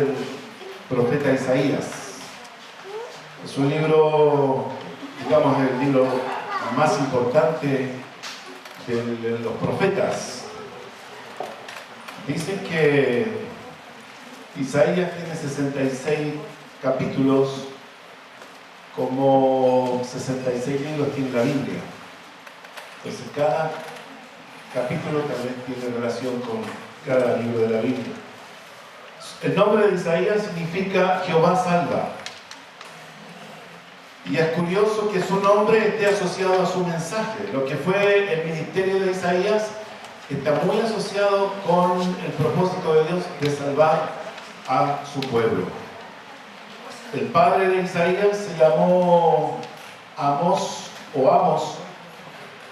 del profeta Isaías. Es un libro, digamos, el libro más importante de los profetas. Dicen que Isaías tiene 66 capítulos, como 66 libros tiene la Biblia. Entonces cada capítulo también tiene relación con cada libro de la Biblia. El nombre de Isaías significa Jehová salva. Y es curioso que su nombre esté asociado a su mensaje. Lo que fue el ministerio de Isaías está muy asociado con el propósito de Dios de salvar a su pueblo. El padre de Isaías se llamó Amos,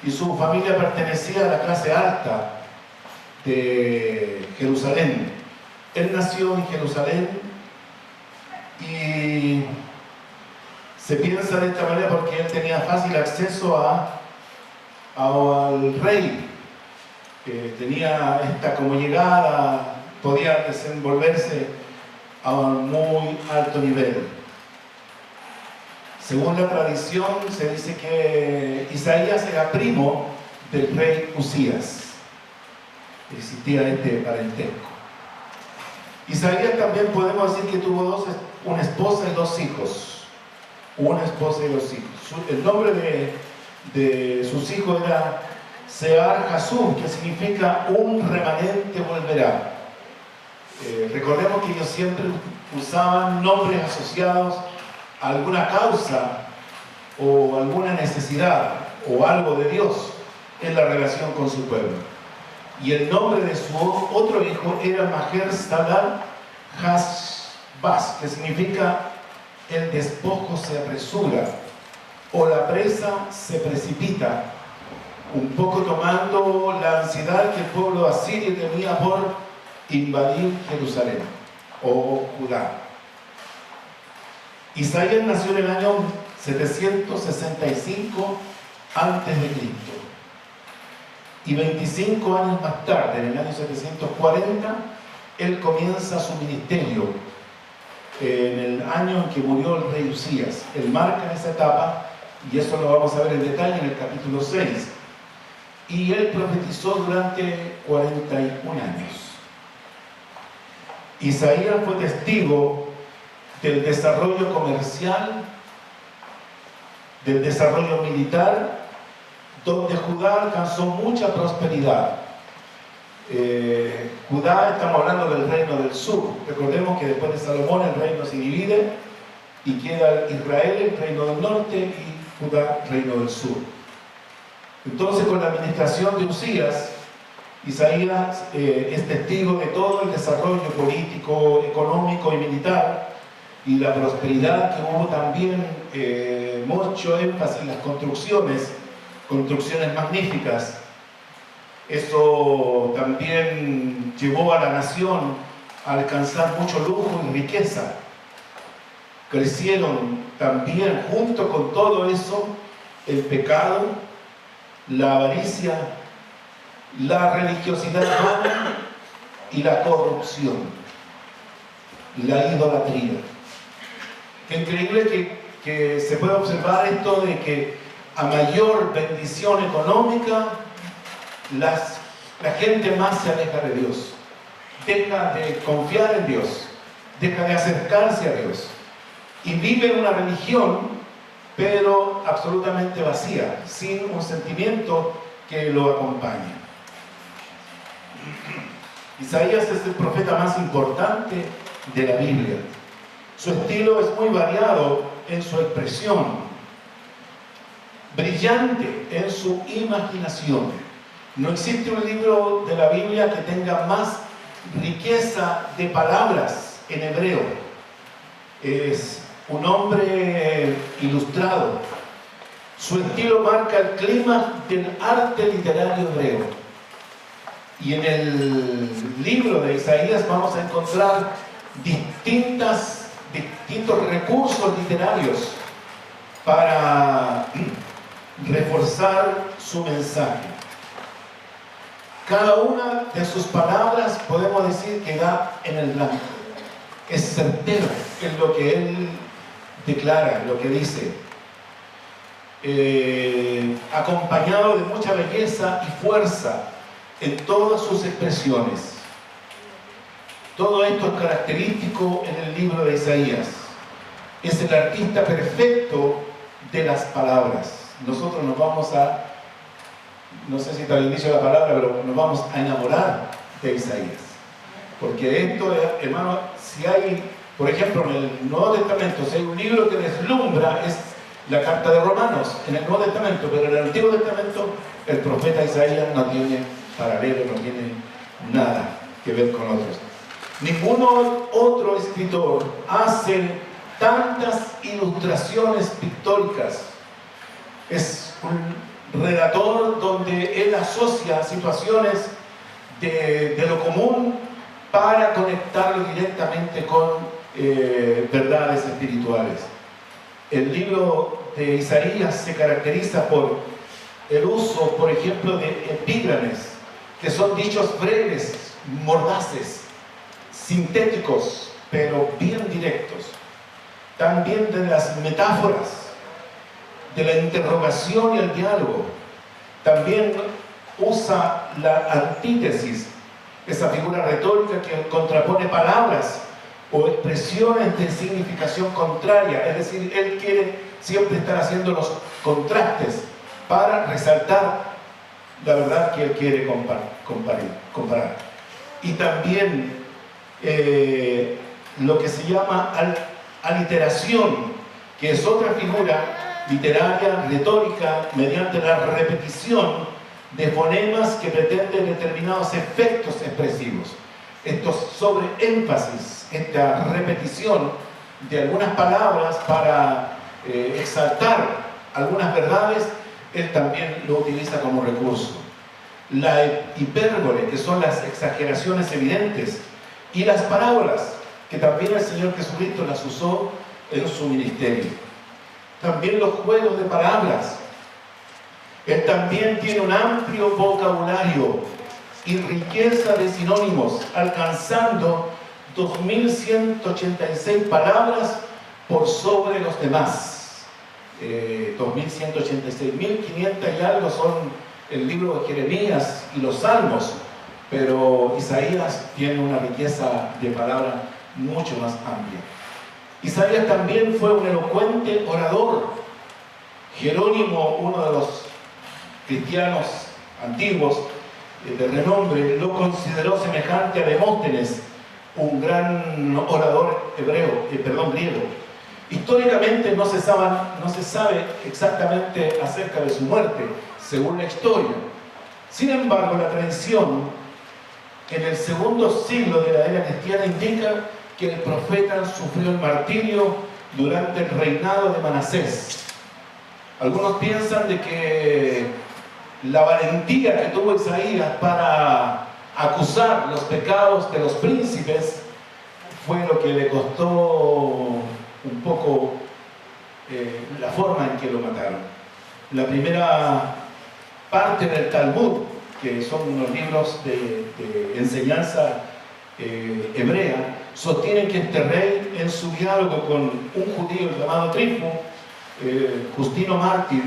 y su familia pertenecía a la clase alta de Jerusalén. Él nació en Jerusalén y se piensa de esta manera porque él tenía fácil acceso al rey. Tenía esta como llegada, podía desenvolverse a un muy alto nivel. Según la tradición, se dice que Isaías era primo del rey Usías. Existía este parentesco. Isaías también podemos decir que tuvo una esposa y dos hijos. Una esposa y dos hijos. El nombre de sus hijos era Sear Jasub, que significa un remanente volverá. Recordemos que ellos siempre usaban nombres asociados a alguna causa o alguna necesidad o algo de Dios en la relación con su pueblo. Y el nombre de su otro hijo era Maher-Shalal Hashbaz, que significa el despojo se apresura o la presa se precipita, un poco tomando la ansiedad que el pueblo asirio tenía por invadir Jerusalén o Judá. Isaías nació en el año 765 a.C. y 25 años más tarde, en el año 740, él comienza su ministerio en el año en que murió el rey Usías. Él marca esa etapa y eso lo vamos a ver en detalle en el capítulo 6. Y él profetizó durante 41 años. Isaías fue testigo del desarrollo comercial, del desarrollo militar, donde Judá alcanzó mucha prosperidad. Judá, estamos hablando del reino del sur. Recordemos que después de Salomón el reino se divide y queda Israel, el reino del norte, y Judá, el reino del sur. Entonces, con la administración de Usías, Isaías es testigo de todo el desarrollo político, económico y militar y la prosperidad que hubo también, mucho énfasis en las construcciones magníficas. Eso también llevó a la nación a alcanzar mucho lujo y riqueza. Crecieron también, junto con todo eso, el pecado, la avaricia, la religiosidad vana y la corrupción, la idolatría. Qué increíble que se puede observar esto de que a mayor bendición económica, la gente más se aleja de Dios, deja de confiar en Dios, deja de acercarse a Dios y vive una religión, pero absolutamente vacía, sin un sentimiento que lo acompañe. Isaías es el profeta más importante de la Biblia. Su estilo es muy variado en su expresión, brillante en su imaginación. No existe un libro de la Biblia que tenga más riqueza de palabras en hebreo. Es un hombre ilustrado. Su estilo marca el clima del arte literario hebreo. Y en el libro de Isaías vamos a encontrar distintos recursos literarios para reforzar su mensaje. Cada una de sus palabras podemos decir que da en el blanco. es certero en lo que él declara, en lo que dice, acompañado de mucha belleza y fuerza en todas sus expresiones. Todo esto es característico en el libro de Isaías. Es el artista perfecto de las palabras. Nosotros nos vamos a, no sé si está al inicio de la palabra, pero nos vamos a enamorar de Isaías. Porque esto, hermano, si hay, por ejemplo, en el Nuevo Testamento, si hay un libro que deslumbra, es la carta de Romanos, en el Nuevo Testamento, pero en el Antiguo Testamento, el profeta Isaías no tiene paralelo, no tiene nada que ver con otros. Ningún otro escritor hace tantas ilustraciones pictóricas. Es un relator donde él asocia situaciones de lo común para conectarlo directamente con verdades espirituales. El libro de Isaías se caracteriza por el uso, por ejemplo, de epígrames, que son dichos breves, mordaces, sintéticos, pero bien directos. También de las metáforas, de la interrogación y el diálogo. También usa la antítesis, esa figura retórica que contrapone palabras o expresiones de significación contraria. Es decir, él quiere siempre estar haciendo los contrastes para resaltar la verdad que él quiere comparar. Y también lo que se llama aliteración, que es otra figura literaria, retórica, mediante la repetición de fonemas que pretenden determinados efectos expresivos. Estos sobreénfasis, esta repetición de algunas palabras para exaltar algunas verdades, él también lo utiliza como recurso. La hipérbole, que son las exageraciones evidentes, y las parábolas, que también el Señor Jesucristo las usó en su ministerio. También los juegos de palabras. Él también tiene un amplio vocabulario y riqueza de sinónimos, alcanzando 2.186 palabras por sobre los demás. 2.186, 1.500 y algo son el libro de Jeremías y los Salmos, pero Isaías tiene una riqueza de palabras mucho más amplia. Isaías también fue un elocuente orador. Jerónimo, uno de los cristianos antiguos de renombre, lo consideró semejante a Demóstenes, un gran orador griego. Históricamente no se sabe exactamente acerca de su muerte, según la historia. Sin embargo, la tradición en el segundo siglo de la era cristiana indica que el profeta sufrió el martirio durante el reinado de Manasés. Algunos piensan de que la valentía que tuvo Isaías para acusar los pecados de los príncipes fue lo que le costó un poco la forma en que lo mataron. La primera parte del Talmud, que son unos libros de enseñanza hebrea, sostienen que este rey, en su diálogo con un judío llamado Trifo, Justino mártir,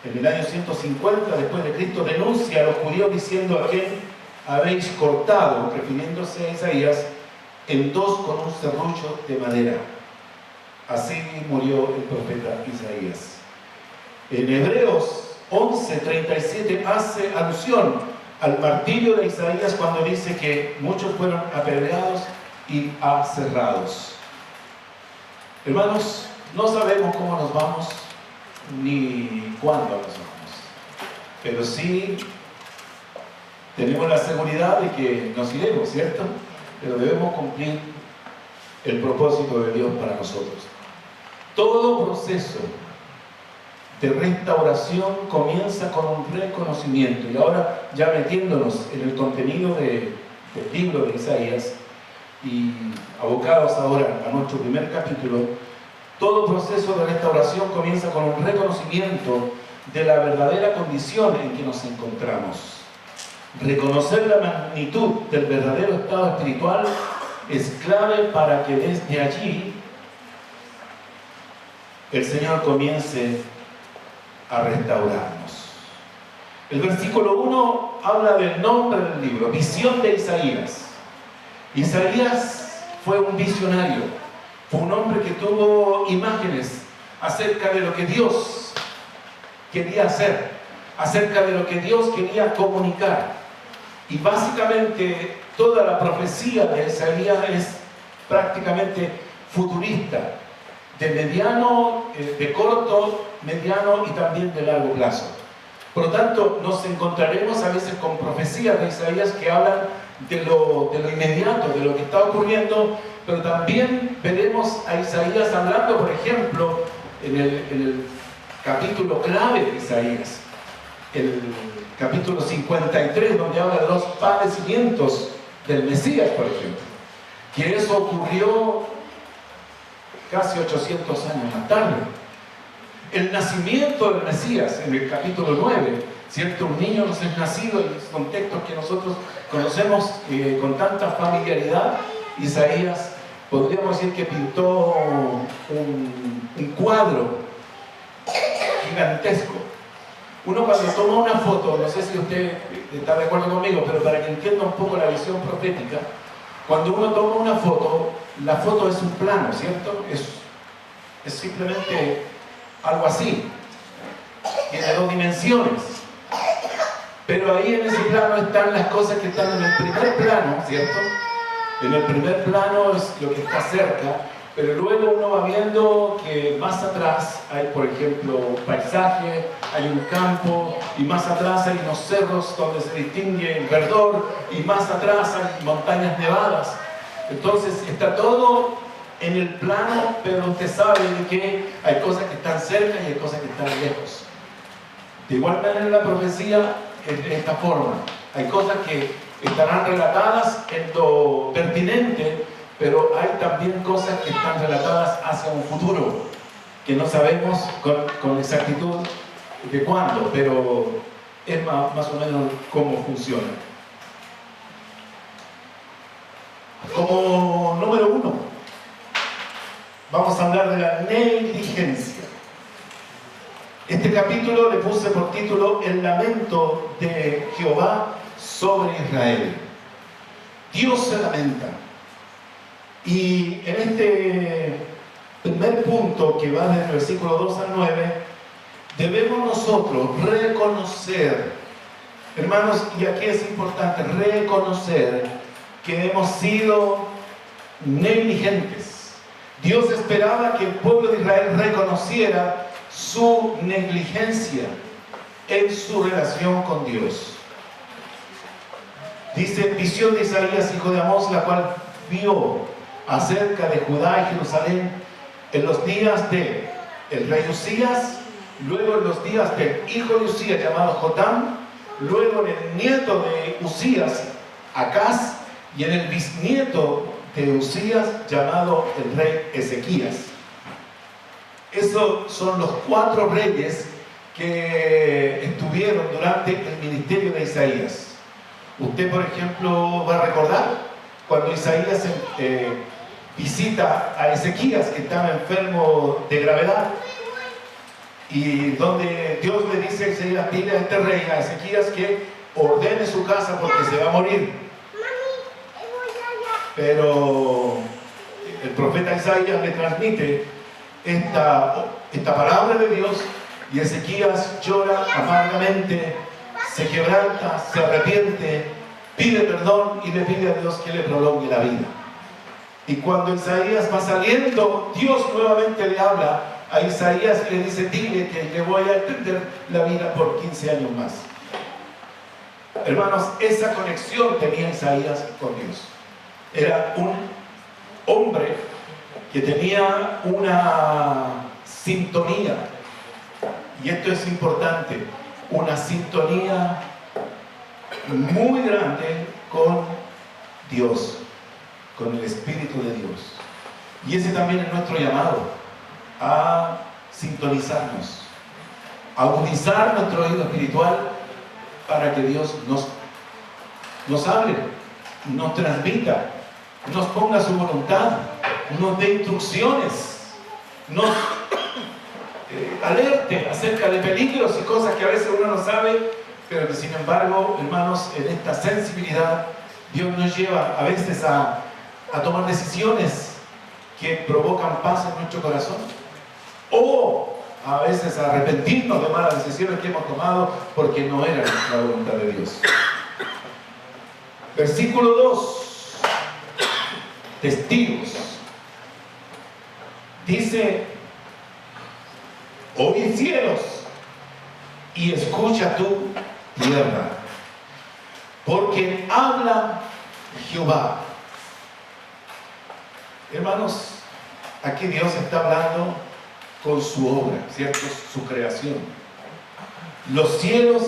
en el año 150 después de Cristo, denuncia a los judíos diciendo: a quién habéis cortado, refiriéndose a Isaías, en dos con un serrucho de madera. Así murió el profeta Isaías. En Hebreos 11:37 hace alusión al martirio de Isaías cuando dice que muchos fueron apedreados y aserrados. Hermanos, no sabemos cómo nos vamos ni cuándo nos vamos, pero sí tenemos la seguridad de que nos iremos, ¿cierto? Pero debemos cumplir el propósito de Dios para nosotros. Todo proceso de restauración comienza con un reconocimiento. Y ahora, ya metiéndonos en el contenido del libro de Isaías y abocados ahora a nuestro primer capítulo, todo proceso de restauración comienza con un reconocimiento de la verdadera condición en que nos encontramos. Reconocer la magnitud del verdadero estado espiritual es clave para que desde allí el Señor comience a restaurarnos. El versículo 1 habla del nombre del libro, visión de Isaías. Isaías fue un visionario, fue un hombre que tuvo imágenes acerca de lo que Dios quería hacer, acerca de lo que Dios quería comunicar. Y básicamente toda la profecía de Isaías es prácticamente futurista, de mediano, de corto, mediano y también de largo plazo. Por lo tanto, nos encontraremos a veces con profecías de Isaías que hablan de lo inmediato, de lo que está ocurriendo, pero también veremos a Isaías hablando, por ejemplo, en el capítulo clave de Isaías, el capítulo 53, donde habla de los padecimientos del Mesías, por ejemplo, que eso ocurrió casi 800 años más tarde. El nacimiento del Mesías, en el capítulo 9, ¿cierto? Un niño nos es nacido, en contextos que nosotros conocemos con tanta familiaridad. Isaías, podríamos decir que pintó un cuadro gigantesco. Uno cuando toma una foto, no sé si usted está de acuerdo conmigo, pero para que entienda un poco la visión profética, cuando uno toma una foto, la foto es un plano, ¿cierto? Es simplemente algo así. Tiene dos dimensiones. Pero ahí en ese plano están las cosas que están en el primer plano, ¿cierto? En el primer plano es lo que está cerca, pero luego uno va viendo que más atrás hay, por ejemplo, paisaje, hay un campo, y más atrás hay unos cerros donde se distingue el verdor, y más atrás hay montañas nevadas. Entonces está todo en el plano, pero usted sabe de que hay cosas que están cerca y hay cosas que están lejos. De igual manera la profecía es de esta forma. Hay cosas que estarán relatadas en lo pertinente, pero hay también cosas que están relatadas hacia un futuro, que no sabemos con exactitud de cuándo, pero es más o menos cómo funciona. Como número 1, vamos a hablar de la negligencia. Este capítulo le puse por título El lamento de Jehová sobre Israel. Dios se lamenta. Y en este primer punto, que va desde el versículo 2 al 9, debemos nosotros reconocer, hermanos, y aquí es importante reconocer que hemos sido negligentes. Dios esperaba que el pueblo de Israel reconociera su negligencia en su relación con Dios. Dice, visión de Isaías, hijo de Amós, la cual vio acerca de Judá y Jerusalén en los días de el rey Usías, luego en los días del hijo de Usías llamado Jotam, luego en el nieto de Usías, Acaz, y en el bisnieto de Usías llamado el rey Ezequías. Esos son los 4 reyes que estuvieron durante el ministerio de Isaías. Usted, por ejemplo, va a recordar cuando Isaías visita a Ezequías, que estaba enfermo de gravedad, y donde Dios le dice a Isaías, pide a este rey, a Ezequías, que ordene su casa porque se va a morir. Pero el profeta Isaías le transmite esta palabra de Dios, y Ezequías llora amargamente, se quebranta, se arrepiente, pide perdón y le pide a Dios que le prolongue la vida. Y cuando Isaías va saliendo, Dios nuevamente le habla a Isaías y le dice, dile que le voy a extender la vida por 15 años más. Hermanos, esa conexión tenía Isaías con Dios. Era un hombre que tenía una sintonía, y esto es importante, una sintonía muy grande con Dios, con el Espíritu de Dios. Y ese también es nuestro llamado, a sintonizarnos, a agudizar nuestro oído espiritual para que Dios nos hable, nos transmita nos ponga su voluntad, nos dé instrucciones, nos alerte acerca de peligros y cosas que a veces uno no sabe, pero que sin embargo, hermanos, en esta sensibilidad, Dios nos lleva a veces a tomar decisiones que provocan paz en nuestro corazón, o a veces a arrepentirnos de malas decisiones que hemos tomado porque no era la voluntad de Dios. Versículo 2, testigos. Dice: oye cielos y escucha tu tierra, porque habla Jehová. Hermanos, aquí Dios está hablando con su obra, ¿cierto? Su creación. Los cielos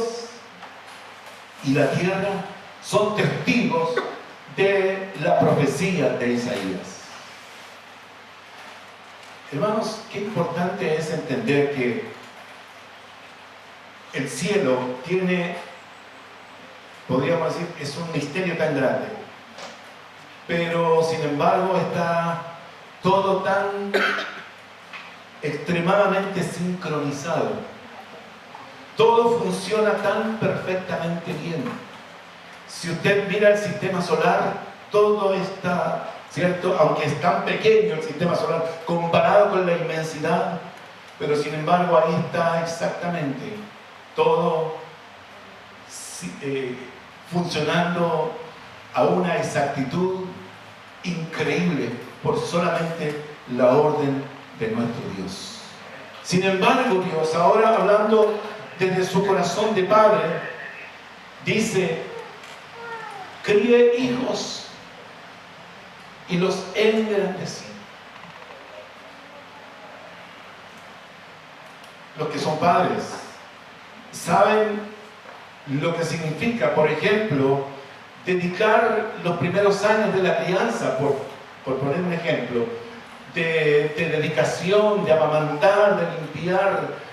y la tierra son testigos de la profecía de Isaías. Hermanos, qué importante es entender que el cielo tiene, podríamos decir, es un misterio tan grande, pero sin embargo está todo tan extremadamente sincronizado. Todo funciona tan perfectamente bien. Si usted mira el sistema solar, todo está, ¿cierto? Aunque es tan pequeño el sistema solar comparado con la inmensidad, pero sin embargo ahí está exactamente todo funcionando a una exactitud increíble por solamente la orden de nuestro Dios. Sin embargo, Dios, ahora hablando desde su corazón de Padre, dice: crié hijos y los engrandecí. Los que son padres saben lo que significa, por ejemplo, dedicar los primeros años de la crianza, por poner un ejemplo, de dedicación, de amamantar, de limpiar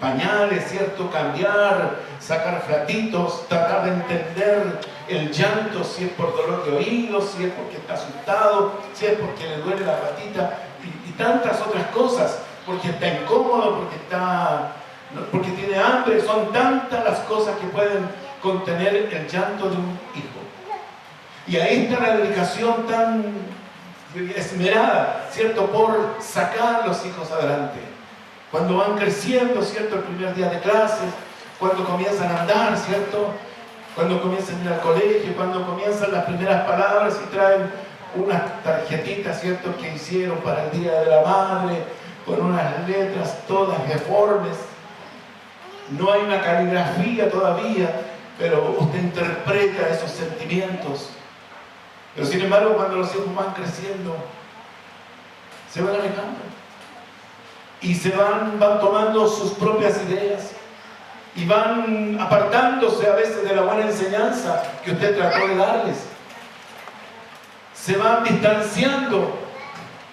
pañales, ¿cierto? Cambiar, sacar flatitos, tratar de entender el llanto, si es por dolor de oídos, si es porque está asustado, si es porque le duele la patita y tantas otras cosas, porque está incómodo, porque tiene hambre. Son tantas las cosas que pueden contener el llanto de un hijo. Y ahí está la dedicación tan esmerada, ¿cierto?, por sacar a los hijos adelante. Cuando van creciendo, ¿cierto?, el primer día de clases, cuando comienzan a andar, ¿cierto?, cuando comienzan a ir al colegio, cuando comienzan las primeras palabras y traen unas tarjetitas, ¿cierto?, que hicieron para el Día de la Madre, con unas letras todas deformes. No hay una caligrafía todavía, pero usted interpreta esos sentimientos. Pero sin embargo, cuando los hijos van creciendo, se van alejando y se van tomando sus propias ideas y van apartándose a veces de la buena enseñanza que usted trató de darles. Se van distanciando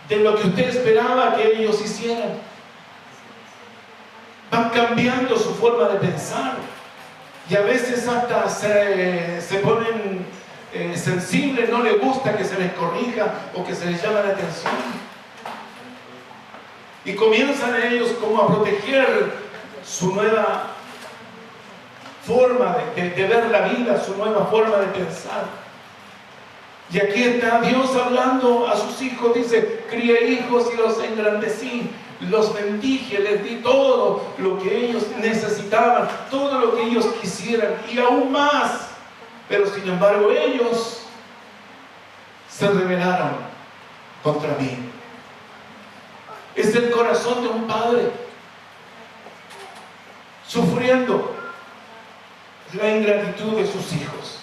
de lo que usted esperaba que ellos hicieran. Van cambiando su forma de pensar y a veces hasta se ponen sensibles, no les gusta que se les corrija o que se les llame la atención. Y comienzan ellos como a proteger su nueva forma de ver la vida, su nueva forma de pensar. Y aquí está Dios hablando a sus hijos, dice: crié hijos y los engrandecí, los bendije, les di todo lo que ellos necesitaban, todo lo que ellos quisieran y aún más. Pero sin embargo ellos se rebelaron contra mí. Es el corazón de un padre sufriendo la ingratitud de sus hijos.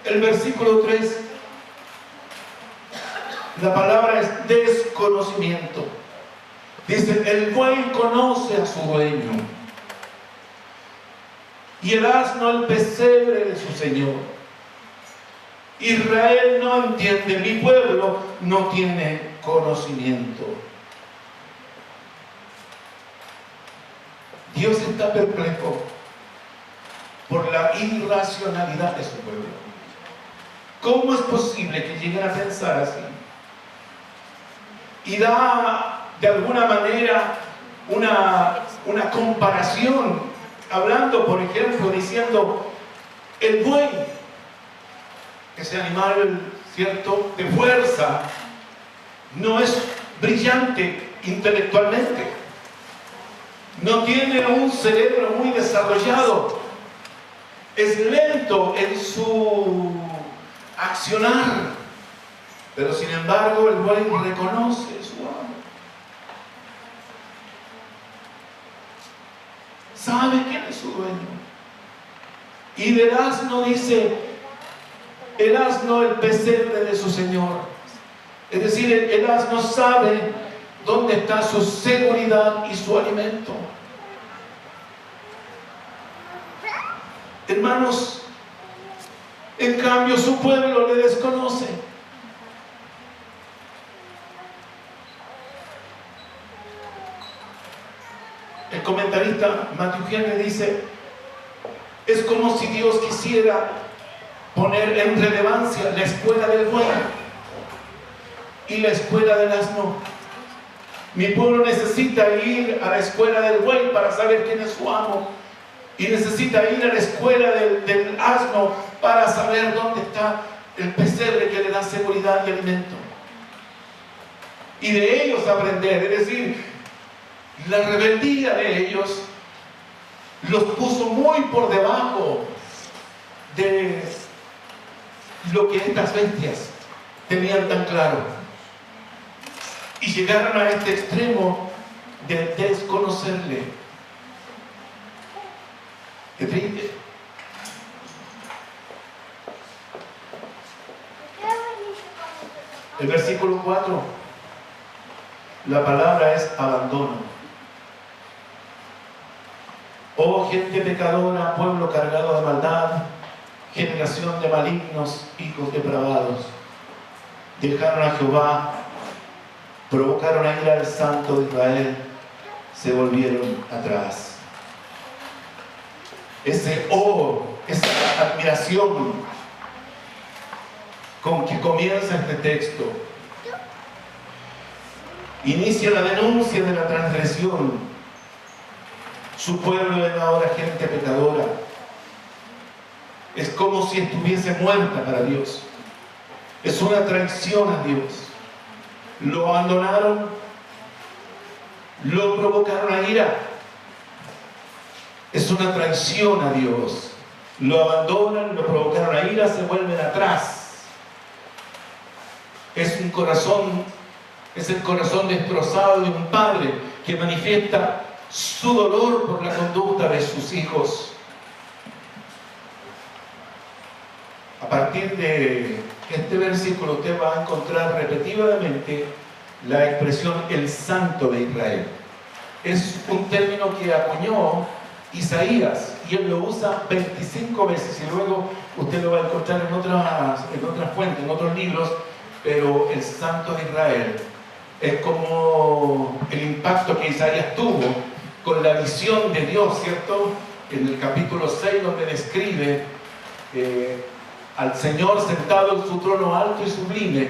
El versículo 3, la palabra es desconocimiento. Dice: el buey conoce a su dueño y el asno el pesebre de su señor. Israel no entiende, mi pueblo no tiene conocimiento. Dios está perplejo por la irracionalidad de su pueblo. ¿Cómo es posible que lleguen a pensar así? Y da de alguna manera una comparación, hablando, por ejemplo, diciendo, el buey, ese animal, ¿cierto?, de fuerza, no es brillante intelectualmente, no tiene un cerebro muy desarrollado, es lento en su accionar, pero sin embargo el buey reconoce su amo. Sabe quién es su dueño. Y del asno dice, el asno el pesebre de su señor. Es decir, el asno sabe dónde está su seguridad y su alimento. Hermanos, en cambio su pueblo le desconoce. El comentarista Matthew Henry dice, es como si Dios quisiera poner en relevancia la escuela del buey y la escuela del asno. Mi pueblo necesita ir a la escuela del buey para saber quién es su amo, y necesita ir a la escuela del asno para saber dónde está el pesebre que le da seguridad y alimento, y de ellos aprender. Es decir, la rebeldía de ellos los puso muy por debajo de lo que estas bestias tenían tan claro, y llegaron a este extremo de desconocerle. Qué triste. El versículo 4, la palabra es abandono. Oh gente pecadora, pueblo cargado de maldad, generación de malignos, hijos depravados, dejaron a Jehová, provocaron a ira al Santo de Israel, se volvieron atrás. Esa admiración con que comienza este texto inicia la denuncia de la transgresión. Su pueblo es ahora gente pecadora. Es como si estuviese muerta para Dios. Es una traición a Dios. Lo abandonaron, lo provocaron a ira. Es una traición a Dios. Lo abandonan, lo provocaron a ira, se vuelven atrás. Es el corazón destrozado de un padre que manifiesta su dolor por la conducta de sus hijos. A partir de este versículo usted va a encontrar repetidamente la expresión el Santo de Israel. Es un término que acuñó Isaías, y él lo usa 25 veces, y luego usted lo va a encontrar en otras fuentes, en otros libros, pero el Santo de Israel es como el impacto que Isaías tuvo con la visión de Dios, ¿cierto? En el capítulo 6, donde describe al Señor sentado en su trono alto y sublime,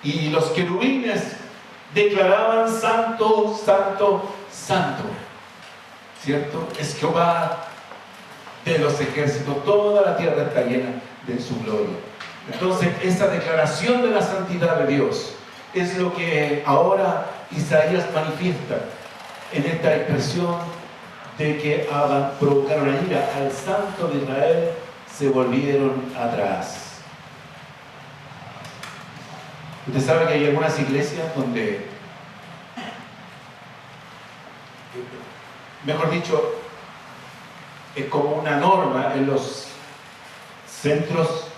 y los querubines declaraban santo, santo, santo, ¿cierto? Es Jehová de los ejércitos, toda la tierra está llena de su gloria. Entonces, esa declaración de la santidad de Dios es lo que ahora Isaías manifiesta en esta expresión de que provocaron a ira al Santo de Israel, se volvieron atrás. Usted sabe que hay algunas iglesias donde, mejor dicho, es como una norma en los centros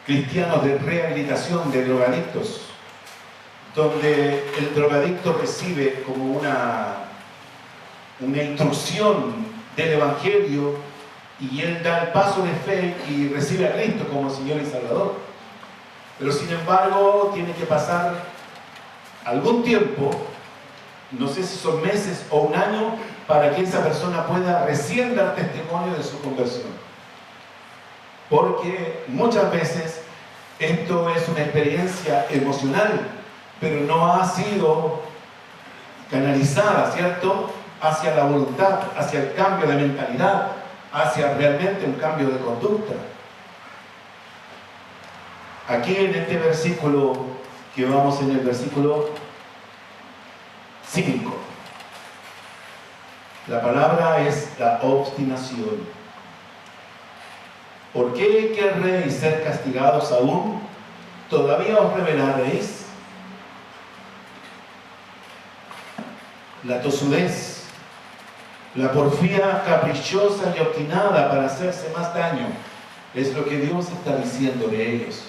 cristianos de rehabilitación de drogadictos, donde el drogadicto recibe como una instrucción del Evangelio, y él da el paso de fe y recibe a Cristo como Señor y Salvador. Pero sin embargo tiene que pasar algún tiempo, no sé si son meses o un año, para que esa persona pueda recién dar testimonio de su conversión. porque muchas veces esto es una experiencia emocional, pero no ha sido canalizada, ¿cierto?, hacia la voluntad, hacia el cambio de mentalidad, hacia realmente un cambio de conducta. Aquí en este versículo, que vamos en el versículo 5, la palabra es la obstinación. ¿Por qué querréis ser castigados aún? ¿Todavía os rebelaréis? La tosudez, la porfía caprichosa y obstinada para hacerse más daño, es lo que Dios está diciendo de ellos.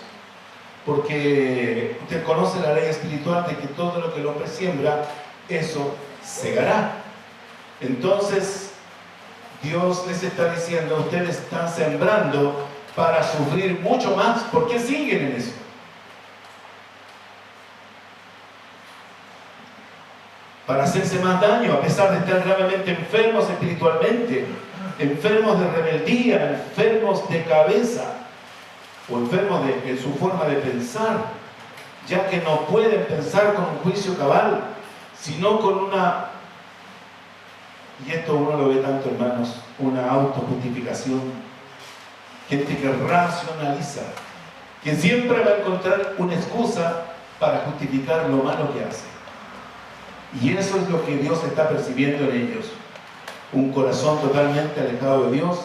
Porque usted conoce la ley espiritual de que todo lo que el hombre siembra, eso segará. Entonces, Dios les está diciendo, ustedes están sembrando para sufrir mucho más. ¿Por qué siguen en eso? Para hacerse más daño, a pesar de estar gravemente enfermos espiritualmente, enfermos de rebeldía, enfermos de cabeza, o enfermos en su forma de pensar, ya que no pueden pensar con un juicio cabal, sino con una, y esto uno lo ve tanto, hermanos, una autojustificación. Gente que racionaliza, que siempre va a encontrar una excusa para justificar lo malo que hace. Y eso es lo que Dios está percibiendo en ellos. Un corazón totalmente alejado de Dios,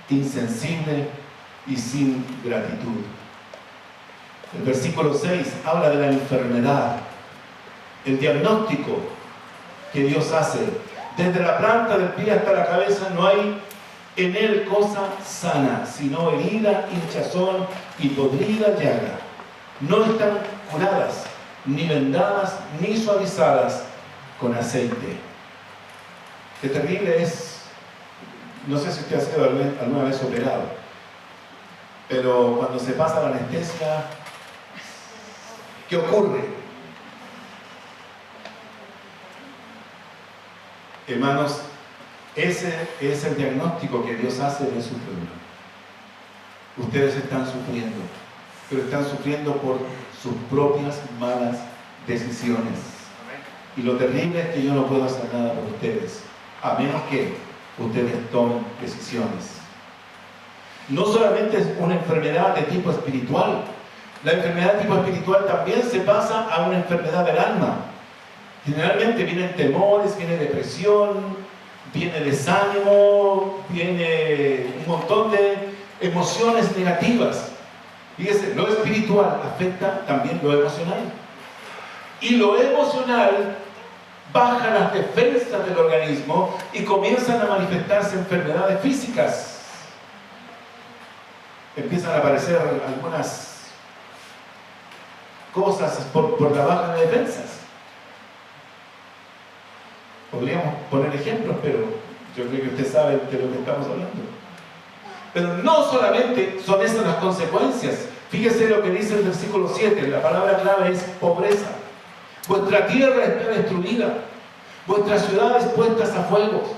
insensible y sin gratitud. El versículo 6 habla de la enfermedad, el diagnóstico que Dios hace. Desde la planta del pie hasta la cabeza no hay en él cosa sana, sino herida, hinchazón y podrida llaga. No están curadas, ni vendadas, ni suavizadas con aceite. Qué terrible es. No sé si usted ha sido alguna vez operado, pero cuando se pasa la anestesia, ¿qué ocurre? Hermanos, ese es el diagnóstico que Dios hace de su pueblo. Ustedes están sufriendo, pero están sufriendo por sus propias malas decisiones. Y lo terrible es que yo no puedo hacer nada por ustedes, a menos que ustedes tomen decisiones. No solamente es una enfermedad de tipo espiritual, la enfermedad de tipo espiritual también se pasa a una enfermedad del alma. Generalmente vienen temores, viene depresión, viene desánimo, viene un montón de emociones negativas. Fíjese, lo espiritual afecta también lo emocional. Y lo emocional baja las defensas del organismo y comienzan a manifestarse enfermedades físicas. Empiezan a aparecer algunas cosas por la baja de defensas. Podríamos poner ejemplos, pero yo creo que usted sabe de lo que estamos hablando. Pero no solamente son esas las consecuencias. Fíjese lo que dice el versículo 7, la palabra clave es pobreza. Vuestra tierra está destruida, vuestras ciudades puestas a fuego,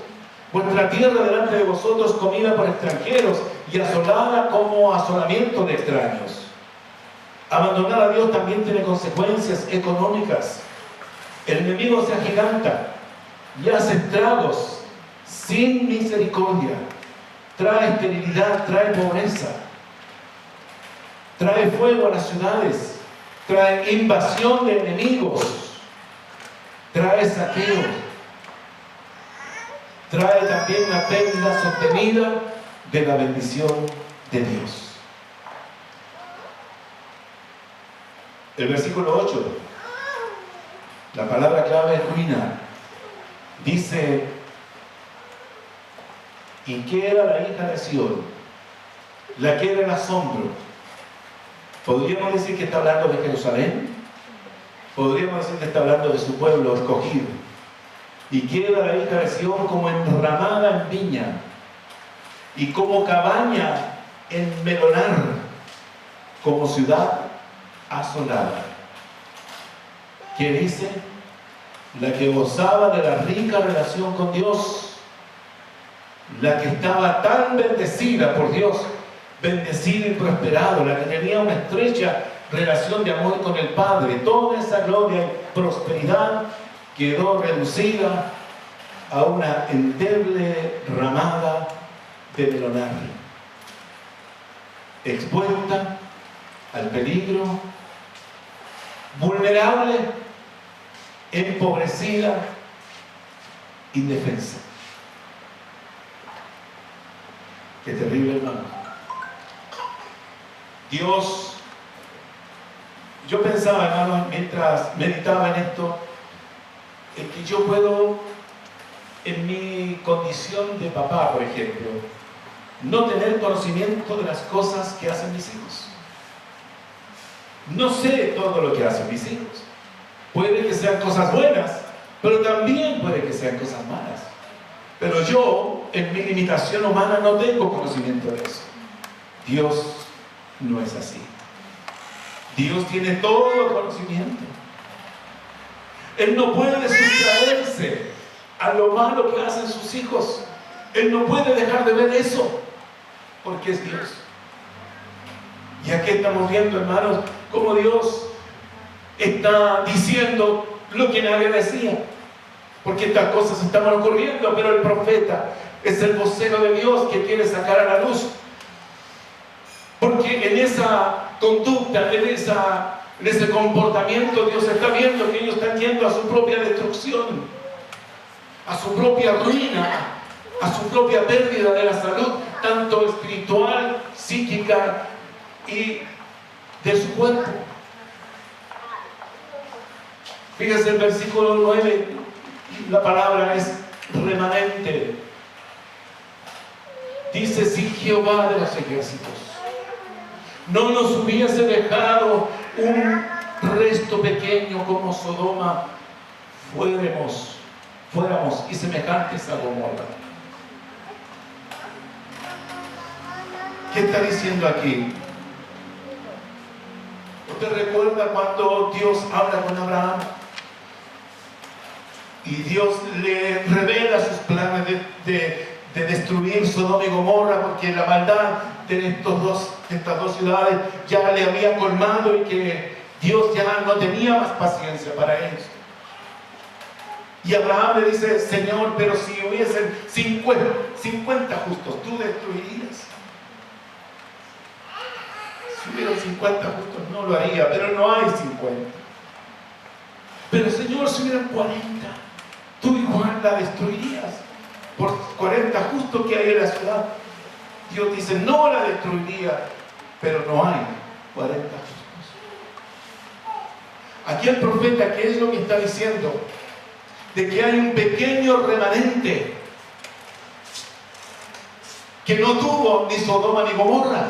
vuestra tierra delante de vosotros comida por extranjeros y asolada como asolamiento de extraños. Abandonar a Dios también tiene consecuencias económicas. El enemigo se agiganta y hace estragos sin misericordia. Trae esterilidad, trae pobreza, trae fuego a las ciudades, trae invasión de enemigos, trae saqueo, trae también la pérdida sostenida de la bendición de Dios. El versículo 8, la palabra clave es ruina. Dice: y que era la hija de Sión, la que era el asombro. ¿Podríamos decir que está hablando de Jerusalén? Podríamos decir que está hablando de su pueblo escogido. Y queda la hija de Sión como enramada en viña y como cabaña en melonar, como ciudad asolada. ¿Qué dice? La que gozaba de la rica relación con Dios, la que estaba tan bendecida por Dios, bendecido y prosperado, la que tenía una estrecha relación de amor con el Padre. Toda esa gloria y prosperidad quedó reducida a una endeble ramada de melonar, expuesta al peligro, vulnerable, empobrecida, indefensa. Qué terrible, hermano. Dios, yo pensaba, hermano, mientras meditaba en esto, en que yo puedo, en mi condición de papá, por ejemplo, no tener conocimiento de las cosas que hacen mis hijos. No sé todo lo que hacen mis hijos. Puede que sean cosas buenas, pero también puede que sean cosas malas. Pero yo, en mi limitación humana, no tengo conocimiento de eso. Dios no es así. Dios tiene todo el conocimiento. Él no puede sustraerse a lo malo que hacen sus hijos. Él no puede dejar de ver eso, porque es Dios. Y aquí estamos viendo, hermanos, cómo Dios está diciendo lo que nadie decía, porque estas cosas estaban ocurriendo, pero el profeta es el vocero de Dios que quiere sacar a la luz, porque en esa conducta, en ese comportamiento, Dios está viendo que ellos están yendo a su propia destrucción, a su propia ruina, a su propia pérdida de la salud, tanto espiritual, psíquica y de su cuerpo. Fíjense el versículo 9, la palabra es remanente. Dice: si Jehová de los ejércitos no nos hubiese dejado un resto pequeño como Sodoma, fuéramos y semejantes a Gomorra. ¿Qué está diciendo aquí? ¿Usted recuerda cuando Dios habla con Abraham? Y Dios le revela sus planes de destruir Sodoma y Gomorra, porque la maldad de estas dos ciudades ya le había colmado y que Dios ya no tenía más paciencia para ellos. Y Abraham le dice: Señor, pero si hubiesen 50 justos, ¿tú destruirías? Si hubieran 50 justos, no lo haría, pero no hay 50. Pero Señor, si hubieran 40, tú igual la destruirías por 40 justos que hay en la ciudad. Dios dice: no la destruiría, pero no hay 40 justos. Aquí el profeta, ¿qué es lo que está diciendo? De que hay un pequeño remanente que no tuvo ni Sodoma ni Gomorra,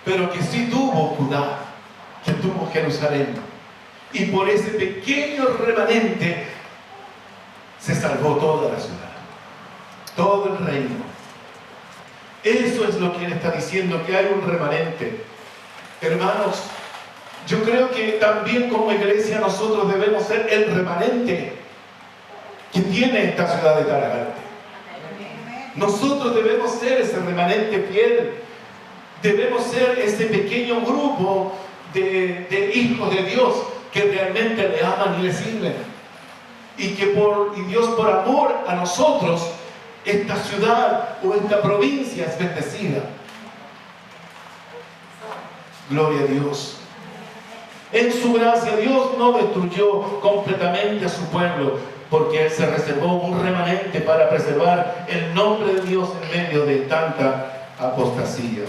pero que sí tuvo Judá, que tuvo Jerusalén. Y por ese pequeño remanente se salvó toda la ciudad, todo el reino. Eso es lo que él está diciendo, que hay un remanente. Hermanos, yo creo que también como iglesia nosotros debemos ser el remanente que tiene esta ciudad de Talagante. Nosotros debemos ser ese remanente fiel. Debemos ser ese pequeño grupo de hijos de Dios que realmente le aman y le sirven. Y que Dios, por amor a nosotros, esta ciudad o esta provincia es bendecida. Gloria a Dios. En su gracia, Dios no destruyó completamente a su pueblo, porque Él se reservó un remanente para preservar el nombre de Dios en medio de tanta apostasía.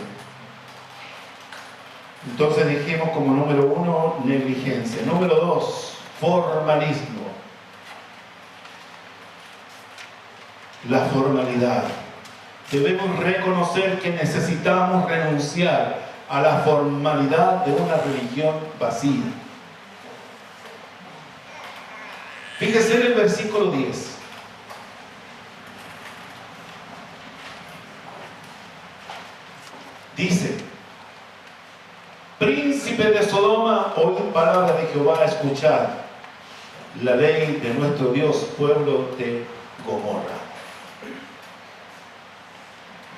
Entonces dijimos como número 1, negligencia. Número 2, formalismo. La formalidad. Debemos reconocer que necesitamos renunciar a la formalidad de una religión vacía. Fíjese en el versículo 10. Dice: príncipe de Sodoma, oíd palabra de Jehová, escuchad la ley de nuestro Dios, pueblo de Gomorra.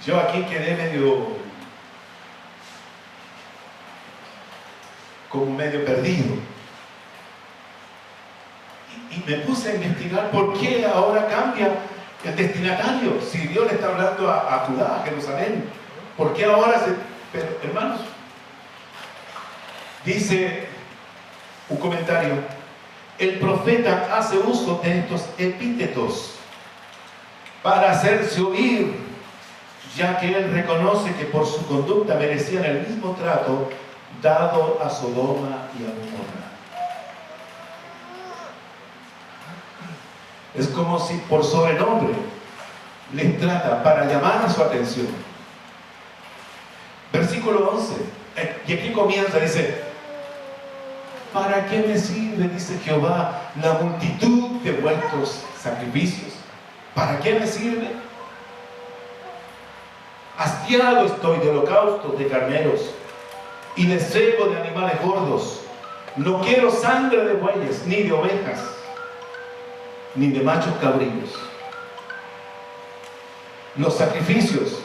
Yo aquí quedé medio como medio perdido. Y me puse a investigar por qué ahora cambia el destinatario. Si Dios le está hablando a Judá, a Jerusalén, ¿por qué ahora se...? Pero, hermanos, dice un comentario, el profeta hace uso de estos epítetos para hacerse oír, ya que él reconoce que por su conducta merecían el mismo trato dado a Sodoma y a Gomorra. Es como si por sobrenombre les trata para llamar a su atención. Versículo 11, y aquí comienza, dice: ¿para qué me sirve, dice Jehová, la multitud de vuestros sacrificios? ¿Para qué me sirve? Hastiado estoy de holocaustos de carneros y de cebo de animales gordos. No quiero sangre de bueyes, ni de ovejas, ni de machos cabríos. Los sacrificios,